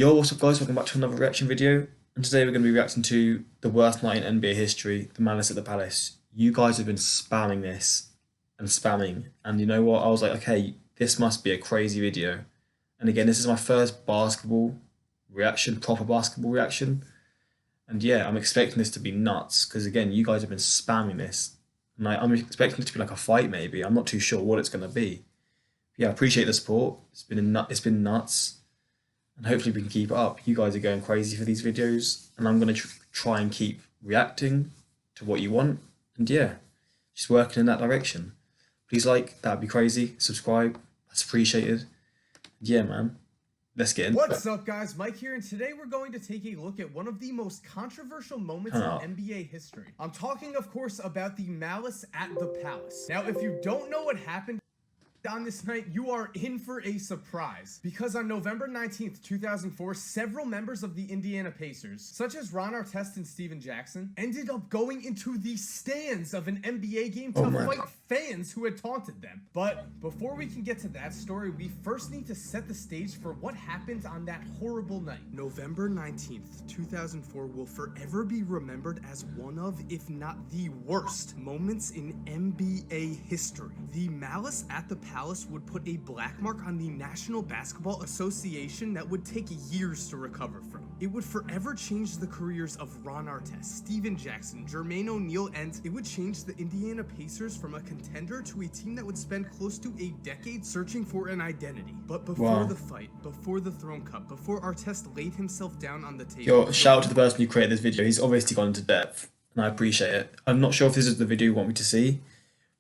Yo, what's up guys, welcome back to another reaction video, and today we're going to be reacting to the worst night in NBA history, the Malice at the Palace. You guys have been spamming this and spamming, and you know what, I was like, okay, this must be a crazy video. And again, this is my first basketball reaction, proper basketball reaction, and yeah, I'm expecting this to be nuts, because again, you guys have been spamming this, and I'm expecting it to be like a fight maybe, I'm not too sure what it's going to be. Yeah, I appreciate the support, it's been nuts. And hopefully we can keep it up. You guys are going crazy for these videos, and I'm going to try and keep reacting to what you want. And yeah, just working in that direction. Please like, that'd be crazy. Subscribe, that's appreciated. Yeah, man, let's get into it. What's up, guys? Mike here, and today we're going to take a look at one of the most controversial moments in NBA history. I'm talking, of course, about the Malice at the Palace. Now, if you don't know what happened on this night, you are in for a surprise, because on November 19th, 2004, several members of the Indiana Pacers, such as Ron Artest and Steven Jackson, ended up going into the stands of an NBA game to fight fans who had taunted them. But before we can get to that story, we first need to set the stage for what happened on that horrible night. November 19th, 2004 will forever be remembered as one of, if not the worst, moments in NBA history. The Malice at the Palace would put a black mark on the National Basketball Association that would take years to recover from. It would forever change the careers of Ron Artest, Steven Jackson, Jermaine O'Neal, and it would change the Indiana Pacers from a contender to a team that would spend close to a decade searching for an identity. But before the fight, before the Throne Cup, before Artest laid himself down on the table... Yo, shout out to the person who created this video. He's obviously gone into depth, and I appreciate it. I'm not sure if this is the video you want me to see.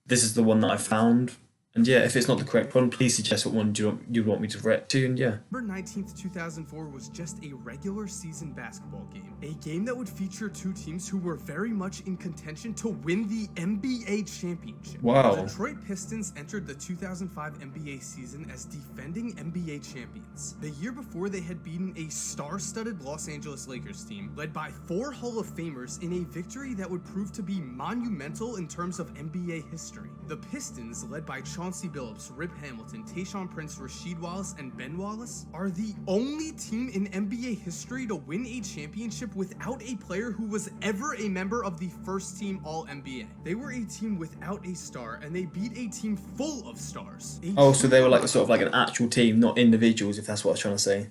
This is the one that I found. And yeah, if it's not the correct one, please suggest what one you want me to react to, and yeah. November 19th, 2004 was just a regular season basketball game. A game that would feature two teams who were very much in contention to win the NBA championship. Wow. The Detroit Pistons entered the 2005 NBA season as defending NBA champions. The year before, they had beaten a star-studded Los Angeles Lakers team, led by 4 Hall of Famers, in a victory that would prove to be monumental in terms of NBA history. The Pistons, led by Chauncey Billups, Rip Hamilton, Tayshaun Prince, Rasheed Wallace, and Ben Wallace, are the only team in NBA history to win a championship without a player who was ever a member of the first team All-NBA. They were a team without a star, and they beat a team full of stars. Oh, so they were like sort of like an actual team, not individuals, if that's what I was trying to say.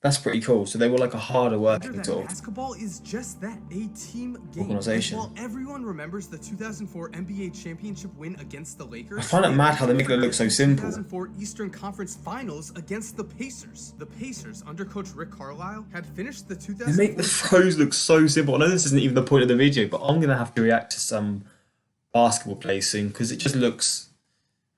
That's pretty cool. So they were like a harder working sort of basketball is just that, a team game. Organization. While everyone remembers the 2004 NBA championship win against the Lakers, I find it mad how they make it look so simple. 2004 Eastern Conference Finals against the Pacers. The Pacers, under coach Rick Carlisle, had finished the 2004... They make the throws look so simple. I know this isn't even the point of the video, but I'm going to have to react to some basketball plays soon, because it just looks...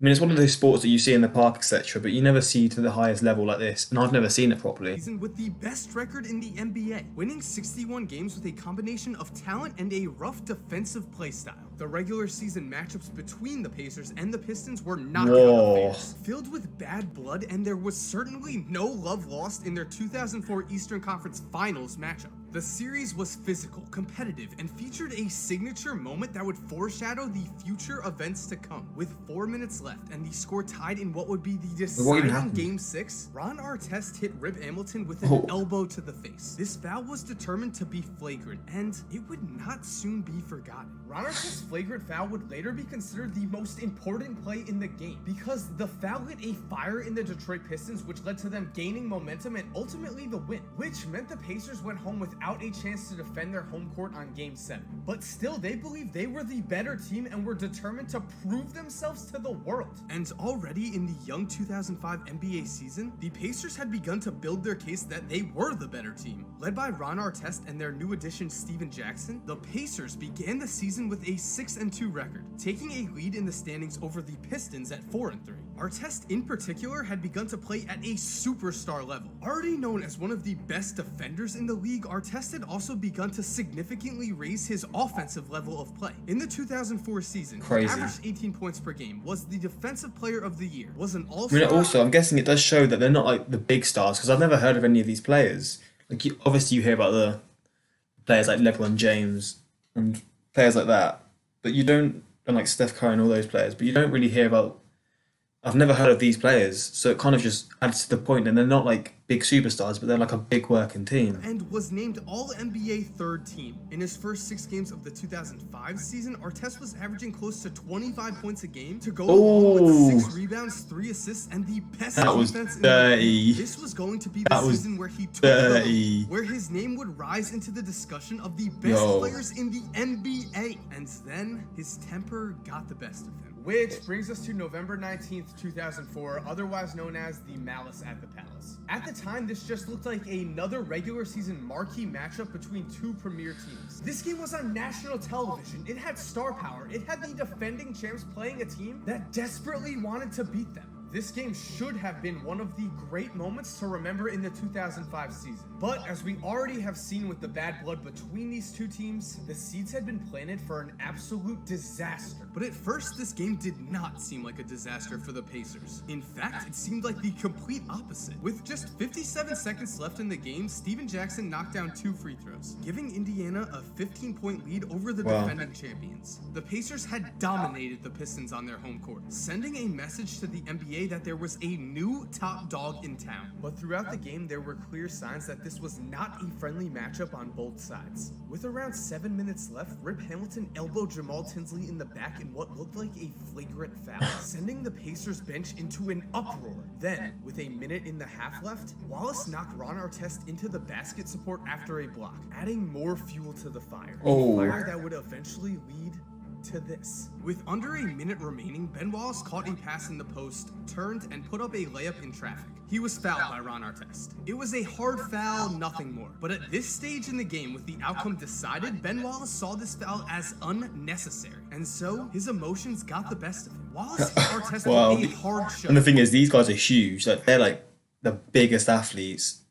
I mean, it's one of those sports that you see in the park, etc., but you never see to the highest level like this, and I've never seen it properly. With the best record in the NBA, winning 61 games with a combination of talent and a rough defensive play style. The regular season matchups between the Pacers and the Pistons were knockout affairs, filled with bad blood, and there was certainly no love lost in their 2004 Eastern Conference Finals matchup. The series was physical, competitive, and featured a signature moment that would foreshadow the future events to come. With 4 minutes left and the score tied in what would be the deciding Game 6, Ron Artest hit Rip Hamilton with an elbow to the face. This foul was determined to be flagrant, and it would not soon be forgotten. Ron Artest's flagrant foul would later be considered the most important play in the game, because the foul lit a fire in the Detroit Pistons, which led to them gaining momentum and ultimately the win, which meant the Pacers went home without a chance to defend their home court on Game 7. But still, they believed they were the better team and were determined to prove themselves to the world. And already in the young 2005 NBA season, the Pacers had begun to build their case that they were the better team. Led by Ron Artest and their new addition Steven Jackson, the Pacers began the season with a 6-2 record, taking a lead in the standings over the Pistons at 4-3. Artest in particular had begun to play at a superstar level. Already known as one of the best defenders in the league, Artest had also begun to significantly raise his offensive level of play. In the 2004 season, he averaged 18 points per game, was the defensive player of the year, was an all-star... I mean, also, I'm guessing it does show that they're not like the big stars, because I've never heard of any of these players. Like, obviously you hear about the players like LeBron James and players like that, but you don't, and like Steph Curry and all those players, but you don't really hear about I've never heard of these players, so it kind of just adds to the point. And they're not like big superstars, but they're like a big working team. And was named All-NBA third team. In his first 6 games of the 2005 season, Artest was averaging close to 25 points a game to go along with 6 rebounds, 3 assists, and the best defense in the league. This was going to be the season where he took the lead, where his name would rise into the discussion of the best players in the NBA. And then his temper got the best of him. Which brings us to November 19th, 2004, otherwise known as the Malice at the Palace. At the time, this just looked like another regular season marquee matchup between 2 premier teams. This game was on national television, it had star power, it had the defending champs playing a team that desperately wanted to beat them. This game should have been one of the great moments to remember in the 2005 season. But as we already have seen with the bad blood between these 2 teams, the seeds had been planted for an absolute disaster. But at first, this game did not seem like a disaster for the Pacers. In fact, it seemed like the complete opposite. With just 57 seconds left in the game, Steven Jackson knocked down 2 free throws, giving Indiana a 15-point lead over the defending champions. The Pacers had dominated the Pistons on their home court, sending a message to the NBA that there was a new top dog in town. But throughout the game, there were clear signs that this was not a friendly matchup on both sides. With around 7 minutes left, Rip Hamilton elbowed Jamal Tinsley in the back in what looked like a flagrant foul, sending the Pacers bench into an uproar. Then, with a minute in the half left, Wallace knocked Ron Artest into the basket support after a block, adding more fuel to the fire. A fire that would eventually lead to this. With under a minute remaining, Ben Wallace caught a pass in the post, turned, and put up a layup in traffic. He was fouled by Ron Artest. It was a hard foul, nothing more. But at this stage in the game, with the outcome decided, Ben Wallace saw this foul as unnecessary. And so, his emotions got the best of him. Wallace hit Artest with a hard shot. And the thing is, these guys are huge. Like, they're like the biggest athletes.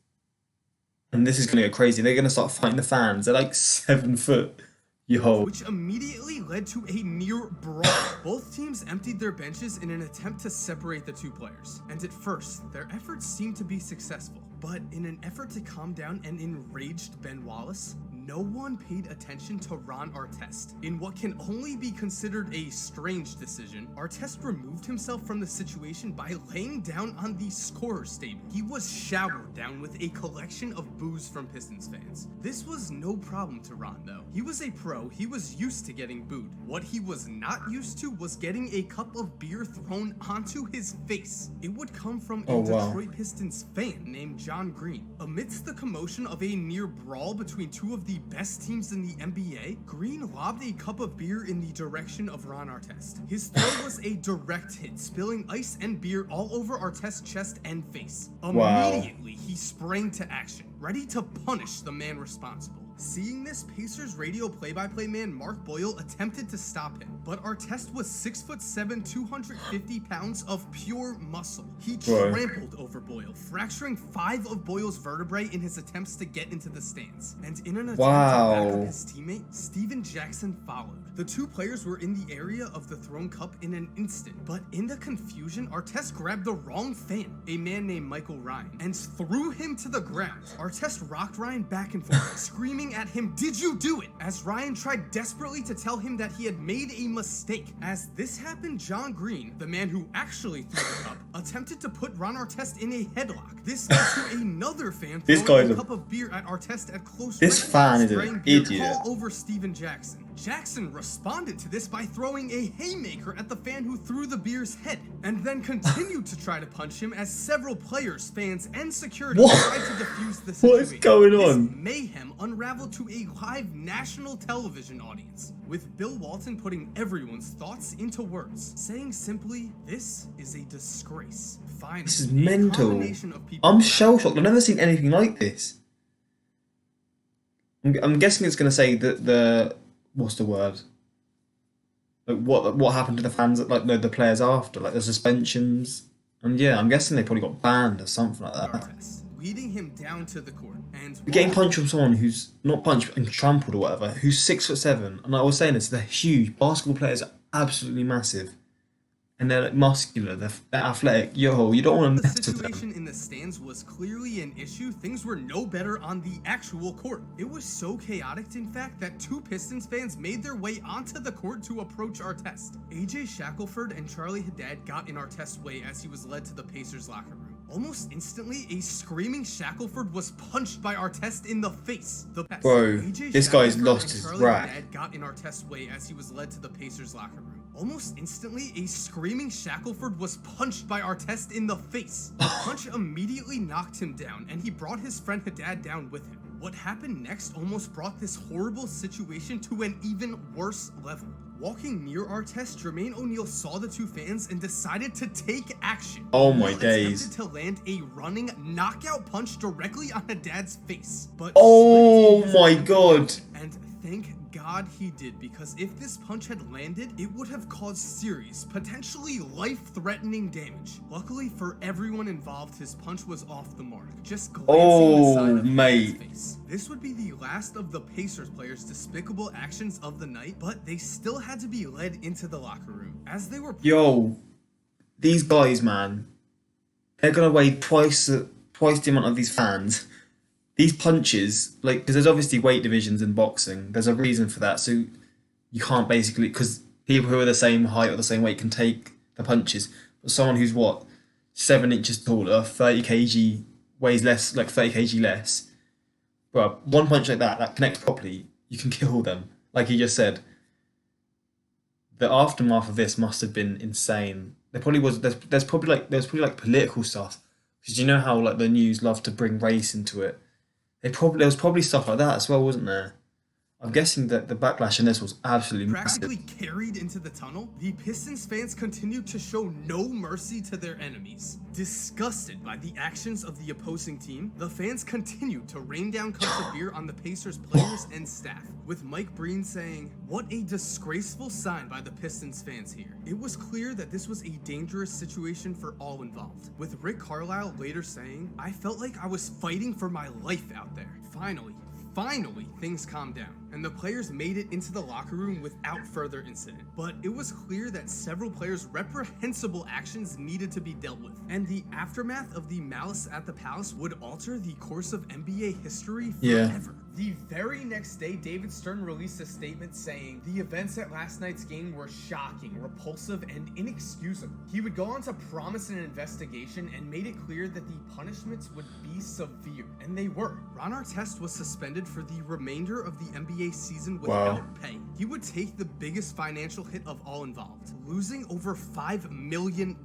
And this is going to go crazy. They're going to start fighting the fans. They're like 7 foot. Which immediately led to a near brawl. Both teams emptied their benches in an attempt to separate the 2 players. And at first, their efforts seemed to be successful. But in an effort to calm down an enraged Ben Wallace, no one paid attention to Ron Artest. In what can only be considered a strange decision, Artest removed himself from the situation by laying down on the scorer's table. He was showered down with a collection of boos from Pistons fans. This was no problem to Ron, though. He was a pro, he was used to getting booed. What he was not used to was getting a cup of beer thrown onto his face. It would come from a Detroit Pistons fan named John Green. Amidst the commotion of a near brawl between 2 of the best teams in the NBA, Green lobbed a cup of beer in the direction of Ron Artest. His throw was a direct hit, spilling ice and beer all over Artest's chest and face. Immediately, he sprang to action, ready to punish the man responsible. Seeing this, Pacers radio play-by-play man Mark Boyle attempted to stop him, but Artest was 6'7", 250 pounds of pure muscle. He trampled over Boyle, fracturing 5 of Boyle's vertebrae in his attempts to get into the stands. And in an attempt to back up his teammate, Steven Jackson followed. The 2 players were in the area of the thrown cup in an instant, but in the confusion, Artest grabbed the wrong fan, a man named Michael Ryan, and threw him to the ground. Artest rocked Ryan back and forth, screaming at him, "Did you do it?" as Ryan tried desperately to tell him that he had made a mistake. As this happened, John Green, the man who actually threw the cup, attempted to put Ron Artest in a headlock. This led to another fan throwing a cup of beer at Artest at close range. This fan is an idiot. All over Steven Jackson. Jackson responded to this by throwing a haymaker at the fan who threw the beer's head, and then continued to try to punch him as several players, fans, and security tried to defuse the situation. What is going on? This mayhem unraveled to a live national television audience, with Bill Walton putting everyone's thoughts into words, saying simply, "This is a disgrace." Finally, this is mental. I'm shell-shocked. I've never seen anything like this. I'm guessing it's going to say that the what's the word? Like what happened to the fans? Like the players after, like the suspensions, and yeah, I'm guessing they probably got banned or something like that. Leading him down to the court, and getting punched from someone who's not punched and trampled or whatever, who's 6'7", and I was saying this, they're huge. Basketball players are absolutely massive, and they're like muscular, they're athletic. Yo, you don't want to The mess with them. situation in the stands was clearly an issue. Things were no better on the actual court. It was so chaotic, in fact, that two Pistons fans made their way onto the court to approach Artest. AJ Shackelford and Charlie Haddad got in Artest's way as he was led to the Pacers locker room. Almost instantly, a screaming Shackelford was punched by Artest in the face. Bro, this guy's lost his rap. Haddad got in Artest's way as he was led to the Pacers locker room. Almost instantly, a screaming Shackelford was punched by Artest in the face. The punch immediately knocked him down, and he brought his friend Haddad down with him. What happened next almost brought this horrible situation to an even worse level. Walking near Artest, Jermaine O'Neal saw the two fans and decided to take action. Oh my O'Neal days. attempted to land a running knockout punch directly on Haddad's face, but Oh my god. and thank God he did, because if this punch had landed, it would have caused serious, potentially life-threatening damage. Luckily for everyone involved, his punch was off the mark, just glancing the side of Haddad's face. This would be the last of the Pacers players' despicable actions of the night, but they still had to be led into the locker room. As they were Yo, these guys, man, they're gonna weigh twice the amount of these fans. These punches, like, because there's obviously weight divisions in boxing. There's a reason for that. So you can't basically, because people who are the same height or the same weight can take the punches. But someone who's what, 7 inches taller, 30 kg, weighs less, like 30 kg less. Bro, one punch like that connects properly, you can kill them. Like you just said. The aftermath of this must have been insane. There probably was. There's probably like political stuff, because you know how like the news love to bring race into it. There was probably stuff like that as well, wasn't there? I'm guessing that the backlash in this was absolutely practically massive. carried into the tunnel, the Pistons fans continued to show no mercy to their enemies. Disgusted by the actions of the opposing team, the fans continued to rain down cups of beer on the Pacers players and staff, with Mike Breen saying, "What a disgraceful sign by the Pistons fans here." It was clear that this was a dangerous situation for all involved, with Rick Carlisle later saying, "I felt like I was fighting for my life out there." Finally, things calmed down, and the players made it into the locker room without further incident. But it was clear that several players' reprehensible actions needed to be dealt with, and the aftermath of the Malice at the Palace would alter the course of NBA history forever. The very next day, David Stern released a statement saying, "The events at last night's game were shocking, repulsive, and inexcusable." He would go on to promise an investigation and made it clear that the punishments would be severe, and they were. Ron Artest was suspended for the remainder of the NBA season without pay. He would take the biggest financial hit of all involved, losing over $5 million.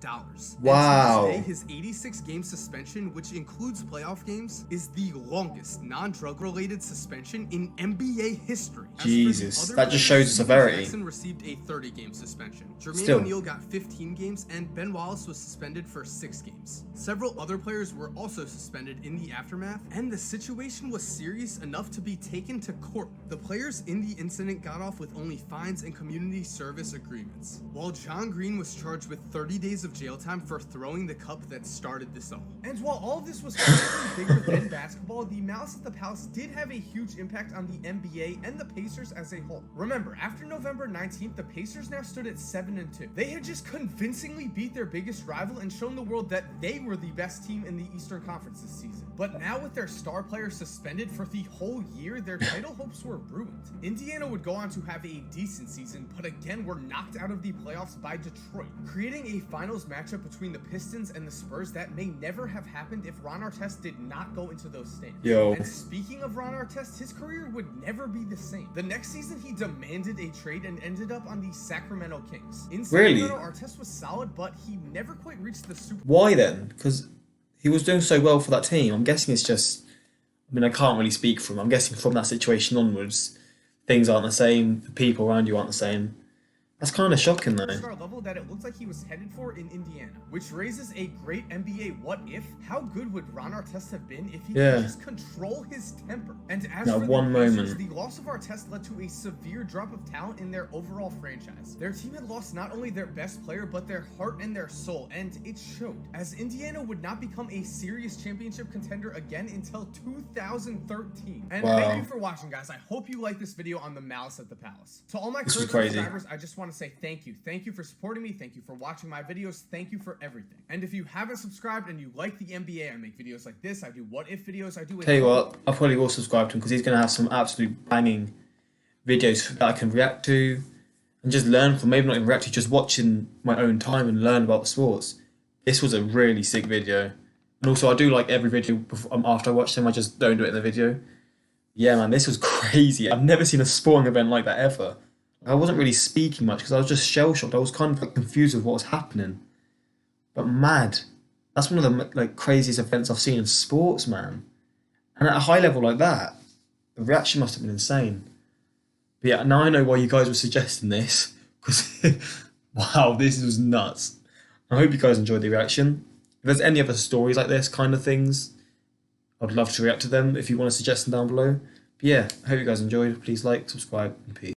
Wow. And to this day, his 86-game suspension, which includes playoff games, is the longest non-drug-related suspension in NBA history. Jesus, that just shows the severity. Jackson received a 30-game suspension. Jermaine Still. O'Neal got 15 games, and Ben Wallace was suspended for 6 games. Several other players were also suspended in the aftermath, and the situation was serious enough to be taken to court. The players in the incident got off with only fines and community service agreements, while John Green was charged with 30 days of jail time for throwing the cup that started this all. And while all of this was probably bigger than basketball, the Malice at the Palace did have a huge impact on the NBA and the Pacers as a whole. Remember, after November 19th, the Pacers now stood at 7-2. They had just convincingly beat their biggest rival and shown the world that they were the best team in the Eastern Conference this season. But now with their star player suspended for the whole year, their title hopes were ruined. Indiana would go on to have a decent season, but again were knocked out of the playoffs by Detroit, creating a finals matchup between the Pistons and the Spurs that may never have happened if Ron Artest did not go into those stands. Yo. And speaking of Ron Artest, his career would never be the same. The next season, he demanded a trade and ended up on the Sacramento Kings. In Sacramento, Artest was solid, but he never quite reached the Super Bowl. Why then? Because he was doing so well for that team. I'm guessing it's just, I mean, I can't really speak for him. I'm guessing from that situation onwards, things aren't the same. The people around you aren't the same. That's kind of shocking, though. Level that it looked like he was headed for in Indiana, which raises a great NBA what if. How good would Ron Artest have been if he could just control his temper? And as for the Pacers, the loss of Artest led to a severe drop of talent in their overall franchise. Their team had lost not only their best player, but their heart and their soul, and it showed, as Indiana would not become a serious championship contender again until 2013. And thank you for watching, guys. I hope you liked this video on the Malice at the Palace. To all my current subscribers, I just want want to say thank you. Thank you for supporting me. Thank you for watching my videos. Thank you for everything. And if you haven't subscribed and you like the NBA, I make videos like this. I do what if videos. I do. Tell you what, I probably will subscribe to him because he's going to have some absolute banging videos that I can react to and just learn from. Maybe not even react to, just watching my own time and learn about the sports. This was a really sick video. And also, I do like every video before, after I watch them. I just don't do it in the video. Yeah, man, this was crazy. I've never seen a sporting event like that ever. I wasn't really speaking much because I was just shell-shocked. I was kind of confused with what was happening. But mad. That's one of the craziest events I've seen in sports, man. And at a high level like that, the reaction must have been insane. But yeah, now I know why you guys were suggesting this. Because, wow, this was nuts. I hope you guys enjoyed the reaction. If there's any other stories like this kind of things, I'd love to react to them if you want to suggest them down below. But yeah, I hope you guys enjoyed. Please like, subscribe, and peace.